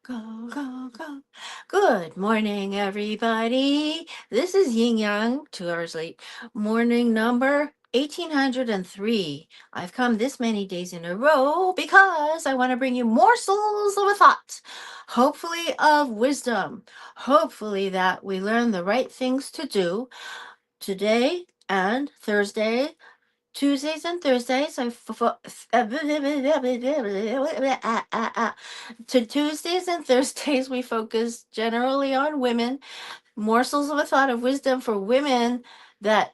Go, go, go. Good morning, everybody. This is Yin Yang, 2 hours late. Morning number 1803. I've come this many days in a row because I want to bring you morsels of a thought, hopefully of wisdom, hopefully that we learn the right things to do today and Thursday, Tuesdays and Thursdays. To Tuesdays and Thursdays, we focus generally on women, morsels of a thought of wisdom for women that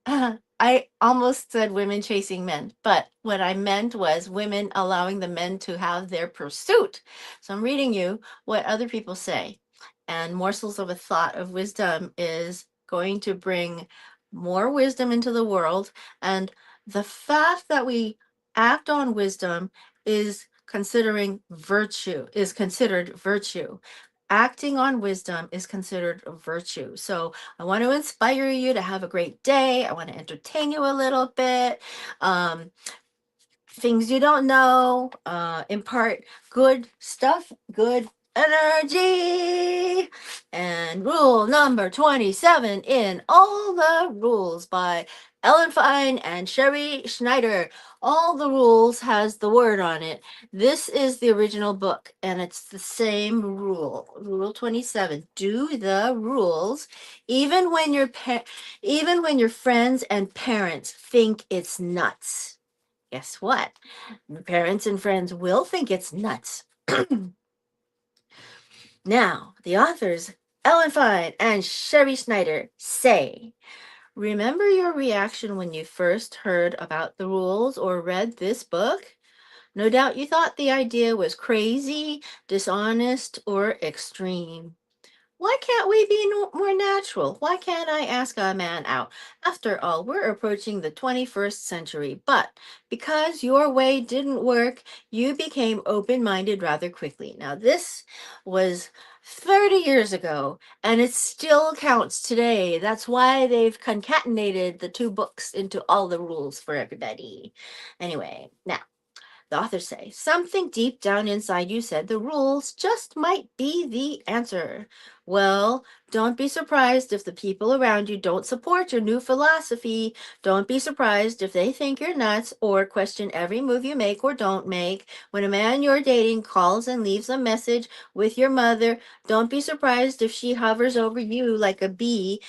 I almost said women chasing men, but what I meant was women allowing the men to have their pursuit. So I'm reading you what other people say. And morsels of a thought of wisdom is going to bring more wisdom into the world. And the fact that we act on wisdom is considered virtue. Acting on wisdom is considered a virtue. So I want to inspire you to have a great day. I want to entertain you a little bit. Um, Things you don't know, impart good stuff, good energy. And rule number 27 in All the Rules by Ellen Fein and Sherrie Schneider. All the Rules has the word on it. This is the original book, and it's the same rule. Rule 27. Do the rules even when even when your friends and parents think it's nuts. Guess what? Parents and friends will think it's nuts. Now, the authors, Ellen Fein and Sherrie Schneider, say, remember your reaction when you first heard about the rules or read this book? No doubt you thought the idea was crazy, dishonest, or extreme. Why can't we be more natural? Why can't I ask a man out? After all, we're approaching the 21st century. But because your way didn't work, you became open minded rather quickly. Now, this was 30 years ago, and it still counts today. That's why they've concatenated the two books into All the Rules for everybody. Anyway, now. The authors say, something deep down inside you said the rules just might be the answer. Well, don't be surprised if the people around you don't support your new philosophy. Don't be surprised if they think you're nuts or question every move you make or don't make. When a man you're dating calls and leaves a message with your mother, don't be surprised if she hovers over you like a bee,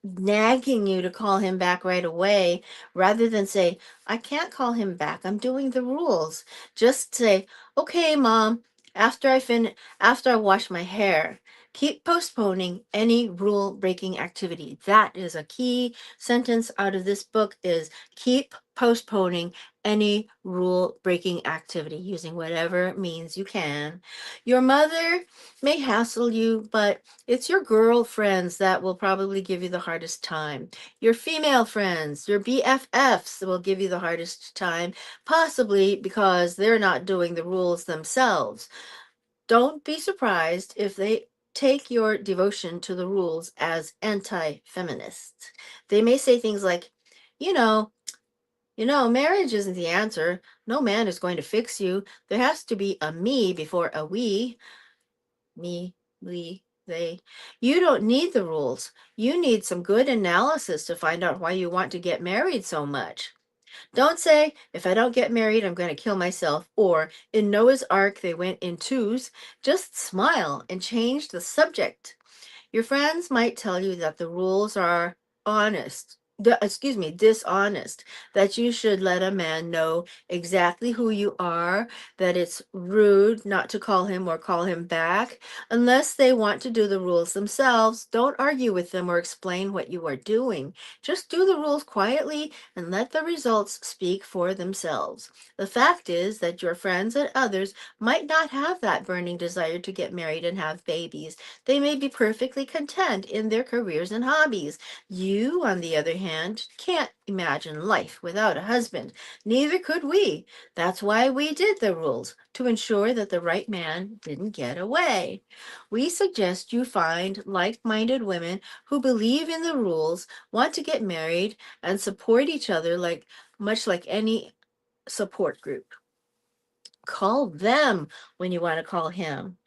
nagging you to call him back right away, rather than say, I can't call him back. I'm doing the rules. Just say, okay, mom, after I wash my hair. Keep postponing any rule breaking activity. That is a key sentence out of this book is keep postponing any rule breaking activity using whatever means you can. Your mother may hassle you, but it's your girlfriends that will probably give you the hardest time. Your female friends, your BFFs will give you the hardest time, possibly because they're not doing the rules themselves. Don't be surprised if they take your devotion to the rules as anti-feminist. They may say things like, you know, marriage isn't the answer. No man is going to fix you. There has to be a me before a we. Me, we, they. You don't need the rules. You need some good analysis to find out why you want to get married so much. Don't say, if I don't get married, I'm going to kill myself, or in Noah's Ark, they went in twos. Just smile and change the subject. Your friends might tell you that the rules are dishonest, that you should let a man know exactly who you are, that it's rude not to call him or call him back. Unless they want to do the rules themselves, don't argue with them or explain what you are doing. Just do the rules quietly and let the results speak for themselves. The fact is that your friends and others might not have that burning desire to get married and have babies. They may be perfectly content in their careers and hobbies. You, on the other hand, can't imagine life without a husband. Neither could we. That's why we did the rules, to ensure that the right man didn't get away. We suggest you find like-minded women who believe in the rules, want to get married, and support each other much like any support group. Call them when you want to call him.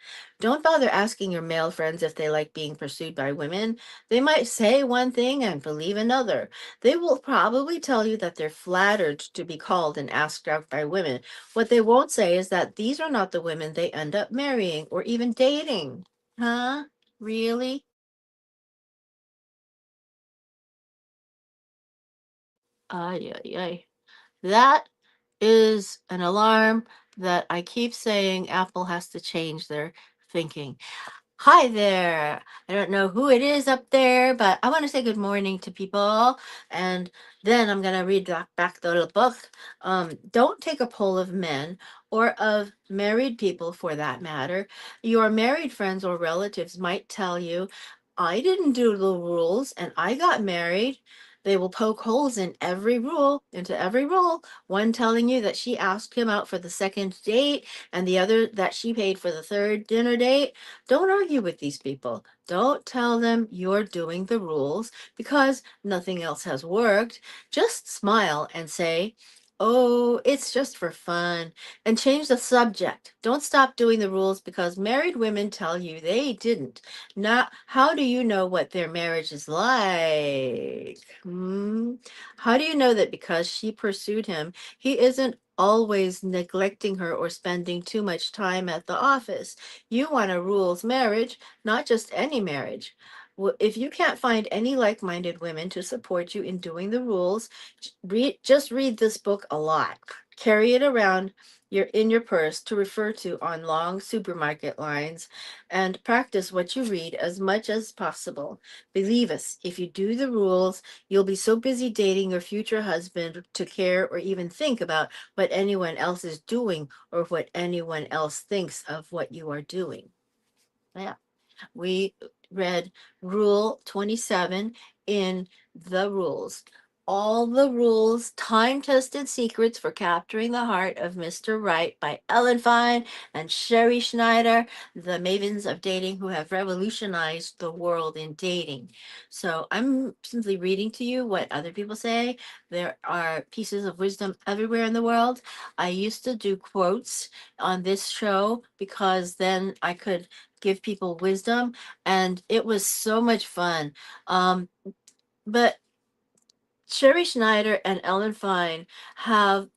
Don't bother asking your male friends if they like being pursued by women. They might say one thing and believe another. They will probably tell you that they're flattered to be called and asked out by women. What they won't say is that these are not the women they end up marrying or even dating. Huh? Really? Ay, ay, ay. That is an alarm that I keep saying Apple has to change their thinking. Hi there. I don't know who it is up there, but I want to say good morning to people. And then I'm going to read back the little book. Don't take a poll of men or of married people for that matter. Your married friends or relatives might tell you, I didn't do the rules and I got married. They will poke holes into every rule. One telling you that she asked him out for the second date and the other that she paid for the third dinner date. Don't argue with these people. Don't tell them you're doing the rules because nothing else has worked. Just smile and say, oh, it's just for fun, and change the subject. Don't stop doing the rules because married women tell you they didn't. Now, how do you know what their marriage is like? How do you know that because she pursued him, he isn't always neglecting her or spending too much time at the office? You want a rules marriage, not just any marriage. If you can't find any like-minded women to support you in doing the rules, just read this book a lot. Carry it around in your purse to refer to on long supermarket lines and practice what you read as much as possible. Believe us, if you do the rules, you'll be so busy dating your future husband to care or even think about what anyone else is doing or what anyone else thinks of what you are doing. Yeah, we read Rule 27 in the rules. All the rules, time-tested secrets for capturing the heart of Mr. Right by Ellen Fein and Sherrie Schneider, the mavens of dating who have revolutionized the world in dating. So I'm simply reading to you what other people say. There are pieces of wisdom everywhere in the world. I used to do quotes on this show because then I could give people wisdom, and it was so much fun. But Sherrie Schneider and Ellen Fine have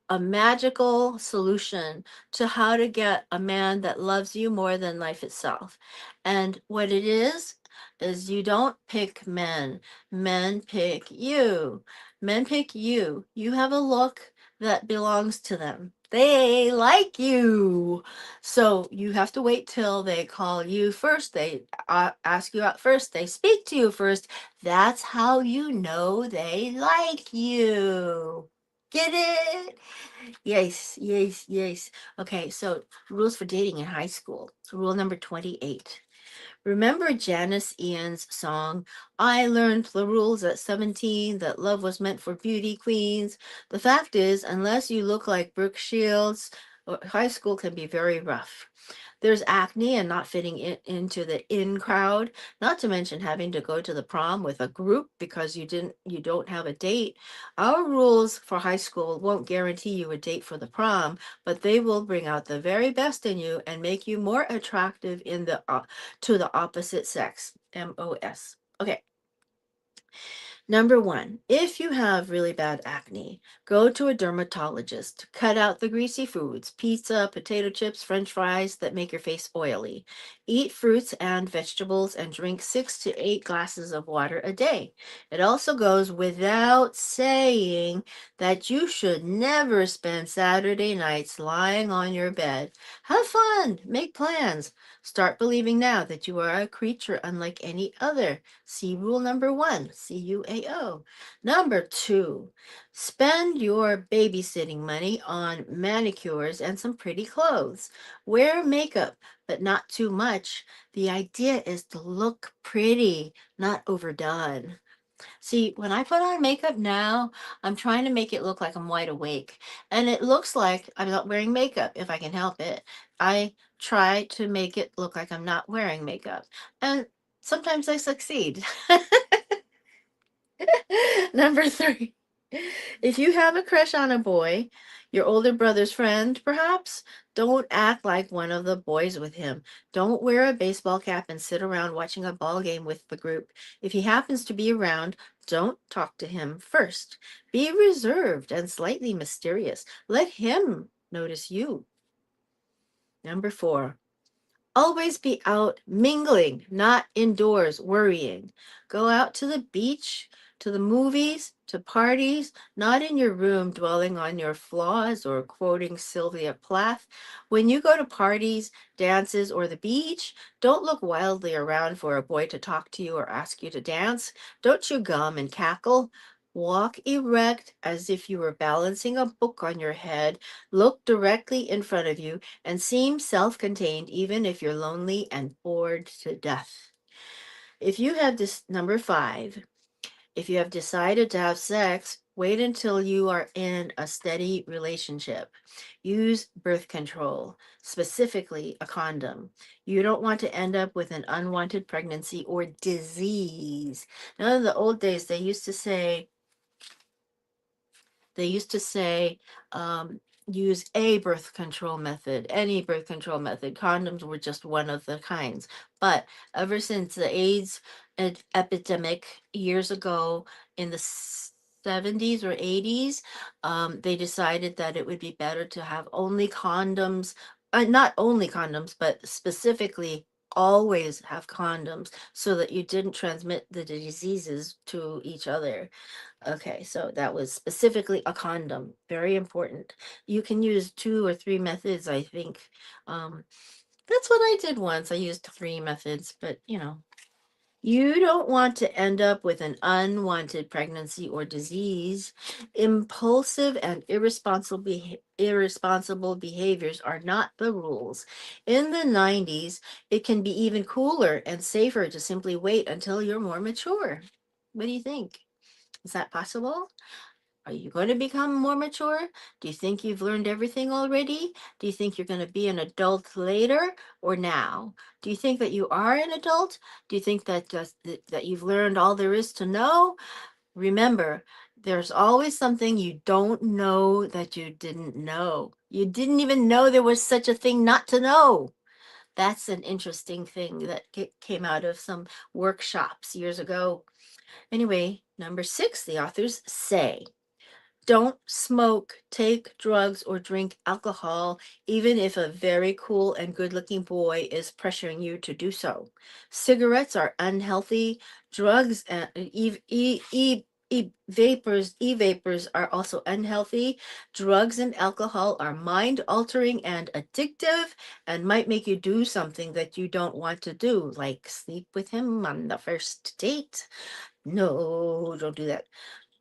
a magical solution to how to get a man that loves you more than life itself. And what it is you don't pick men. Men pick you. Men pick you. You have a look that belongs to them. They like you. So you have to wait till they call you first. They ask you out first. They speak to you first. That's how you know they like you. Get it? Yes, yes, yes. Okay, so rules for dating in high school. Rule number 28. Remember Janice Ian's song, I learned the rules at 17, that love was meant for beauty queens. The fact is, unless you look like Brooke Shields, high school can be very rough. There's acne and not fitting into the in crowd, not to mention having to go to the prom with a group because you don't have a date. Our rules for high school won't guarantee you a date for the prom, but they will bring out the very best in you and make you more attractive to the opposite sex. M.O.S. Okay. Number one, if you have really bad acne, go to a dermatologist. Cut out the greasy foods, pizza, potato chips, french fries that make your face oily. Eat fruits and vegetables and drink 6 to 8 glasses of water a day. It also goes without saying that you should never spend Saturday nights lying on your bed. Have fun, make plans. Start believing now that you are a creature unlike any other. See rule number 1, CUAO. Number 2, spend your babysitting money on manicures and some pretty clothes. Wear makeup, but not too much. The idea is to look pretty, not overdone. See, when I put on makeup now, I'm trying to make it look like I'm wide awake. And it looks like I'm not wearing makeup if I can help it. I try to make it look like I'm not wearing makeup. And sometimes I succeed. Number 3. If you have a crush on a boy, your older brother's friend, perhaps, don't act like one of the boys with him. Don't wear a baseball cap and sit around watching a ball game with the group. If he happens to be around, don't talk to him first. Be reserved and slightly mysterious. Let him notice you. Number 4. Always be out mingling, not indoors worrying. Go out to the beach, to the movies, to parties, not in your room dwelling on your flaws or quoting Sylvia Plath. When you go to parties, dances, or the beach, don't look wildly around for a boy to talk to you or ask you to dance. Don't chew gum and cackle. Walk erect as if you were balancing a book on your head. Look directly in front of you and seem self contained even if you're lonely and bored to death. If you have this, number 5, if you have decided to have sex, wait until you are in a steady relationship. Use birth control, specifically a condom. You don't want to end up with an unwanted pregnancy or disease. Now, in the old days, they used to say use a birth control method, any birth control method. Condoms were just one of the kinds. But ever since the AIDS epidemic years ago in the 70s or 80s, they decided that it would be better to have only condoms, not only condoms, but specifically always have condoms so that you didn't transmit the diseases to each other. Okay, so that was specifically a condom. Very important. You can use 2 or 3 methods, I think. Um, that's what I did once. I used 3 methods, but you don't want to end up with an unwanted pregnancy or disease. Impulsive and irresponsible behaviors are not the rules. In the 90s, it can be even cooler and safer to simply wait until you're more mature. What do you think? Is that possible? Are you going to become more mature? Do you think you've learned everything already? Do you think you're going to be an adult later or now? Do you think that you are an adult? Do you think that you've learned all there is to know? Remember, there's always something you don't know that you didn't know. You didn't even know there was such a thing not to know. That's an interesting thing that came out of some workshops years ago. Anyway, number 6, the authors say. Don't smoke, take drugs, or drink alcohol, even if a very cool and good looking boy is pressuring you to do so. Cigarettes are unhealthy. Drugs and e-vapors are also unhealthy. Drugs and alcohol are mind altering and addictive and might make you do something that you don't want to do, like sleep with him on the first date. No, don't do that.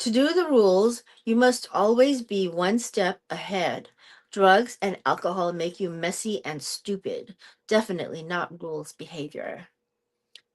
To do the rules, you must always be one step ahead. Drugs and alcohol make you messy and stupid. Definitely not rules behavior.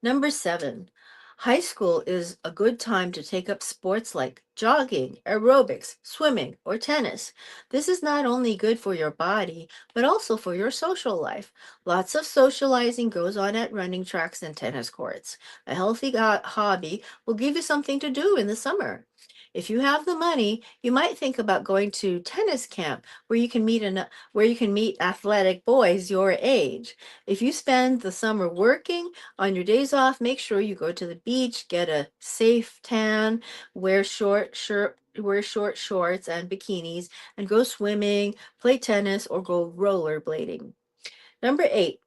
Number 7, high school is a good time to take up sports like jogging, aerobics, swimming, or tennis. This is not only good for your body, but also for your social life. Lots of socializing goes on at running tracks and tennis courts. A healthy hobby will give you something to do in the summer. If you have the money, you might think about going to tennis camp where you can meet athletic boys your age. If you spend the summer working, on your days off, make sure you go to the beach, get a safe tan, wear short shorts and bikinis, and go swimming, play tennis, or go rollerblading. Number 8,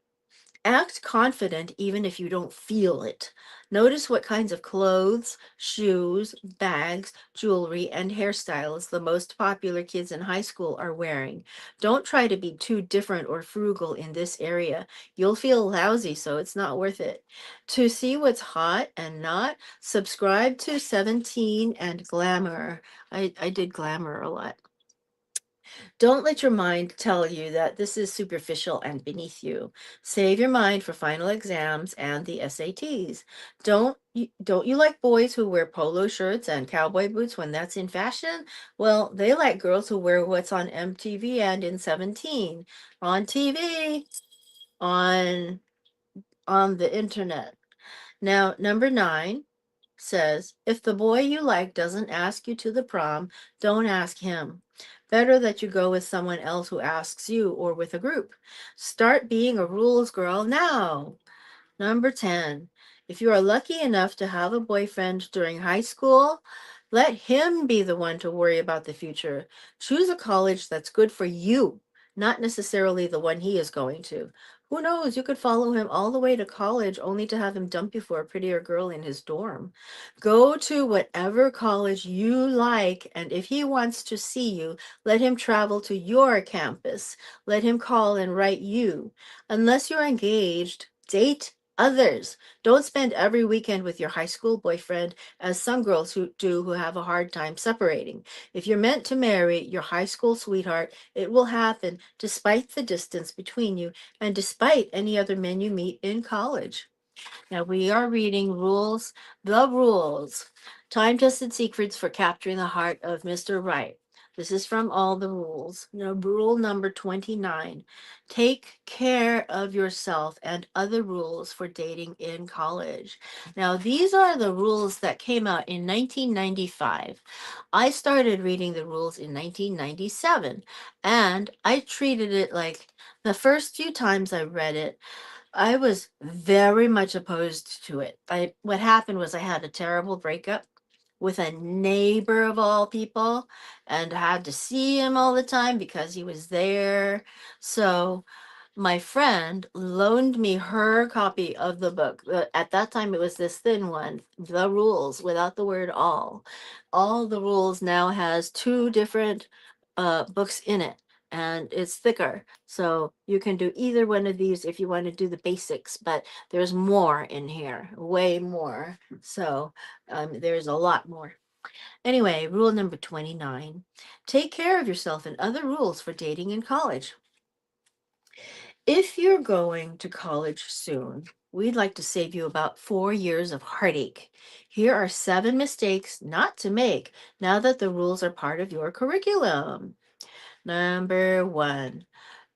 act confident even if you don't feel it. Notice what kinds of clothes, shoes, bags, jewelry, and hairstyles the most popular kids in high school are wearing. Don't try to be too different or frugal in this area. You'll feel lousy, so it's not worth it. To see what's hot and not, subscribe to 17 and Glamour. I did Glamour a lot. Don't let your mind tell you that this is superficial and beneath you. Save your mind for final exams and the SATs. Don't you like boys who wear polo shirts and cowboy boots when that's in fashion? Well, they like girls who wear what's on MTV and in 17, on TV, on on the internet. Now, number 9, says, if the boy you like doesn't ask you to the prom, don't ask him. Better that you go with someone else who asks you or with a group. Start being a rules girl now. Number 10, if you are lucky enough to have a boyfriend during high school, let him be the one to worry about the future. Choose a college that's good for you, not necessarily the one he is going to. Who knows, you could follow him all the way to college only to have him dump you for a prettier girl in his dorm. Go to whatever college you like, and if he wants to see you, let him travel to your campus. Let him call and write you. Unless you're engaged, date others. Don't spend every weekend with your high school boyfriend, as some girls who do who have a hard time separating. If you're meant to marry your high school sweetheart, it will happen despite the distance between you and despite any other men you meet in college. Now we are reading the rules, time-tested secrets for capturing the heart of Mr. Right. This is from all the rules. Now, rule number 29, take care of yourself and other rules for dating in college. Now, these are the rules that came out in 1995. I started reading the rules in 1997, and I treated it like the first few times I read it, I was very much opposed to it. What happened was I had a terrible breakup with a neighbor of all people and had to see him all the time because he was there. So my friend loaned me her copy of the book. At that time, it was this thin one, The Rules, without the word all. All the Rules now has two different books in it, and it's thicker. So you can do either one of these if you want to do the basics, but there's more in here, way more. So there's a lot more. Anyway, rule number 29, take care of yourself and other rules for dating in college. If you're going to college soon, we'd like to save you about 4 years of heartache. Here are 7 mistakes not to make now that the rules are part of your curriculum. Number 1,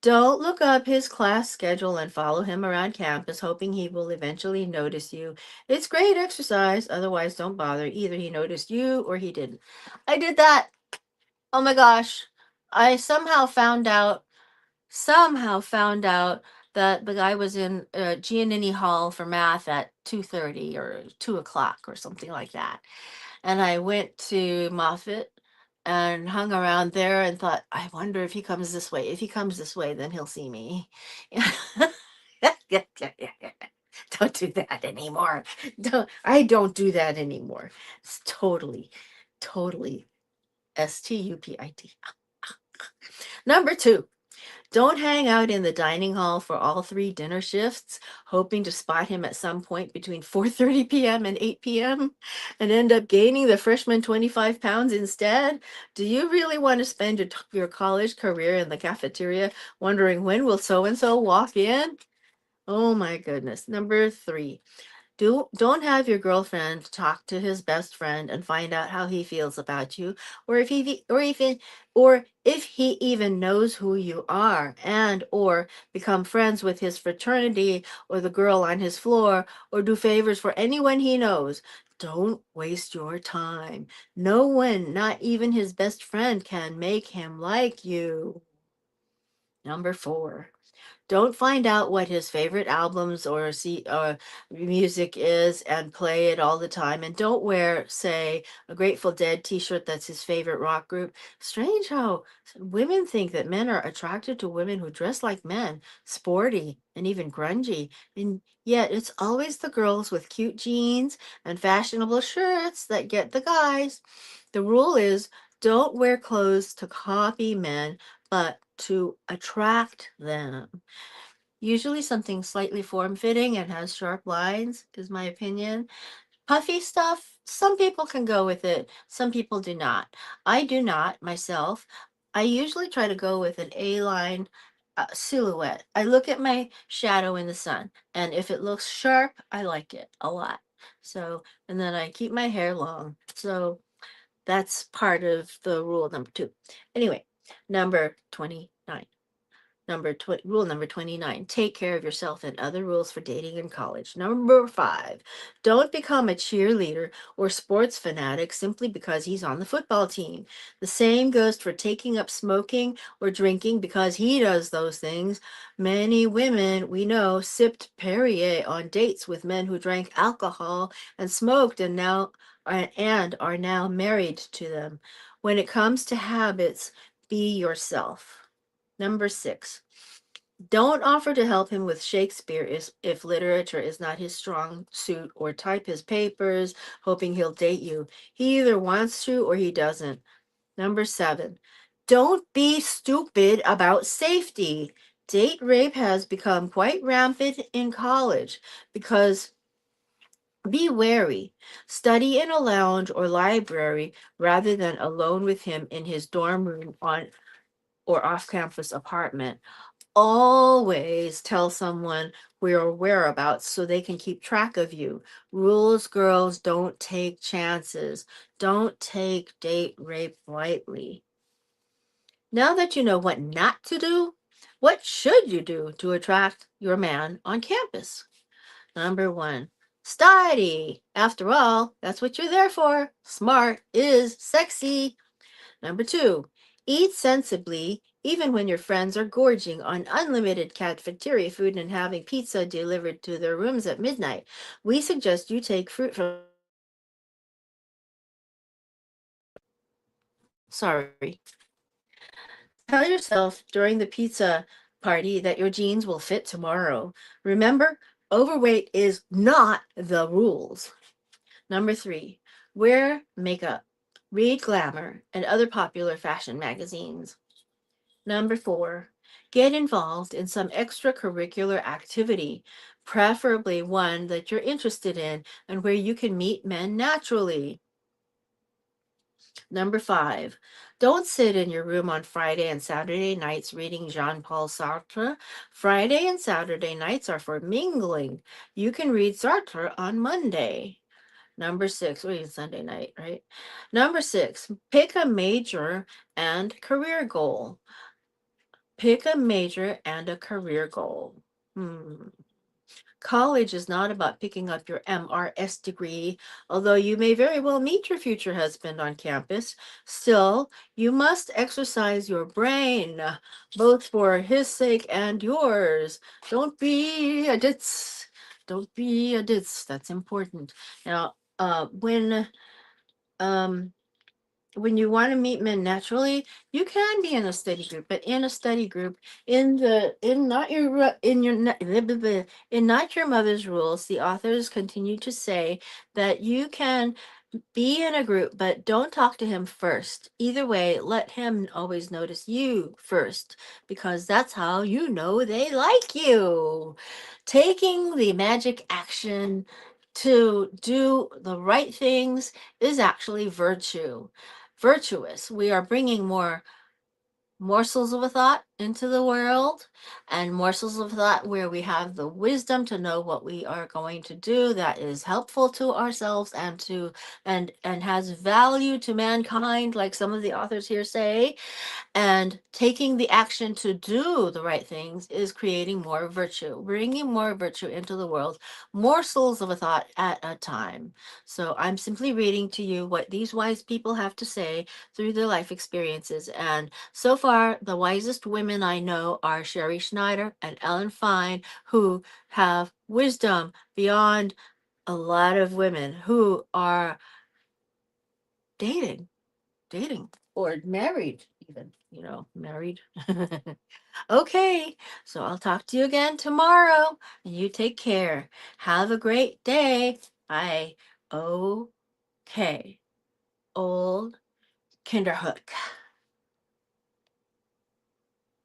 don't look up his class schedule and follow him around campus hoping he will eventually notice you. It's great exercise, otherwise don't bother. Either he noticed you or he didn't. I did that. Oh my gosh. I somehow found out that the guy was in Giannini Hall for math at 2:30 or 2 o'clock or something like that. And I went to Moffitt and hung around there and thought, I wonder if he comes this way. If he comes this way, then he'll see me. Don't do that anymore. I don't do that anymore. It's totally stupid. Number 2, don't hang out in the dining hall for all 3 dinner shifts, hoping to spot him at some point between 4:30 p.m. and 8 p.m. and end up gaining the freshman 25 pounds instead. Do you really want to spend your college career in the cafeteria wondering when will so and so walk in? Oh my goodness. Number 3, don't have your girlfriend talk to his best friend and find out how he feels about you, or if he even knows who you are, and or become friends with his fraternity or the girl on his floor, or do favors for anyone he knows. Don't waste your time. No one, not even his best friend, can make him like you. Number 4, don't find out what his favorite albums or music is and play it all the time. And don't wear, say, a Grateful Dead t-shirt that's his favorite rock group. Strange how women think that men are attracted to women who dress like men, sporty and even grungy. And yet it's always the girls with cute jeans and fashionable shirts that get the guys. The rule is, don't wear clothes to copy men, but to attract them. Usually something slightly form-fitting and has sharp lines, is my opinion. Puffy stuff, some people can go with it, some people do not. I do not myself. I usually try to go with an A-line silhouette. I look at my shadow in the sun, and if it looks sharp, I like it a lot. So, and then I keep my hair long. So that's part of the rule number 2. Anyway, number 29. Rule number 29, take care of yourself, and other rules for dating in college. Number 5, don't become a cheerleader or sports fanatic simply because he's on the football team. The same goes for taking up smoking or drinking because he does those things. Many women we know sipped Perrier on dates with men who drank alcohol and smoked and are now married to them. When it comes to habits, be yourself. Number 6, don't offer to help him with Shakespeare if literature is not his strong suit, or type his papers hoping he'll date you. He either wants to or he doesn't. Number 7, don't be stupid about safety. Date rape has become quite rampant in college because be wary. Study in a lounge or library rather than alone with him in his dorm room on or off-campus apartment. Always tell someone your whereabouts so they can keep track of you. Rules, girls, don't take chances. Don't take date rape lightly. Now that you know what not to do, what should you do to attract your man on campus? Number 1, study. After all, that's what you're there for. Smart is sexy. Number 2, eat sensibly even when your friends are gorging on unlimited cafeteria food and having pizza delivered to their rooms at midnight. We suggest you take fruit from sorry. Tell yourself during the pizza party that your jeans will fit tomorrow. Remember, overweight is not the rules. Number 3, wear makeup, read Glamour and other popular fashion magazines. Number 4, get involved in some extracurricular activity, preferably one that you're interested in and where you can meet men naturally. Number 5, don't sit in your room on Friday and Saturday nights reading Jean-Paul Sartre. Friday and Saturday nights are for mingling. You can read Sartre on Monday. Number 6, wait, Sunday night, right? Number 6, pick a major and career goal. Pick a major and a career goal. Hmm. College is not about picking up your MRS degree, although you may very well meet your future husband on campus. Still, you must exercise your brain, both for his sake and yours. Don't be a ditz. Don't be a ditz. That's important. Now, um, when you want to meet men naturally, you can be in a study group, but in a study group, in not your in your in not your mother's rules, the authors continue to say that you can be in a group, but don't talk to him first. Either way, let him always notice you first, because that's how you know they like you. Taking the magic action to do the right things is actually virtuous. We are bringing more morsels of a thought into the world, and morsels of thought where we have the wisdom to know what we are going to do that is helpful to ourselves and has value to mankind, like some of the authors here say. And taking the action to do the right things is creating more virtue, bringing more virtue into the world, morsels of a thought at a time. So I'm simply reading to you what these wise people have to say through their life experiences. And so far, the wisest women I know are Sherrie Schneider and Ellen Fein, who have wisdom beyond a lot of women who are dating dating or married even, married. Okay, so I'll talk to you again tomorrow, and you take care. Have a great day. Bye. Okay. Old Kinderhook.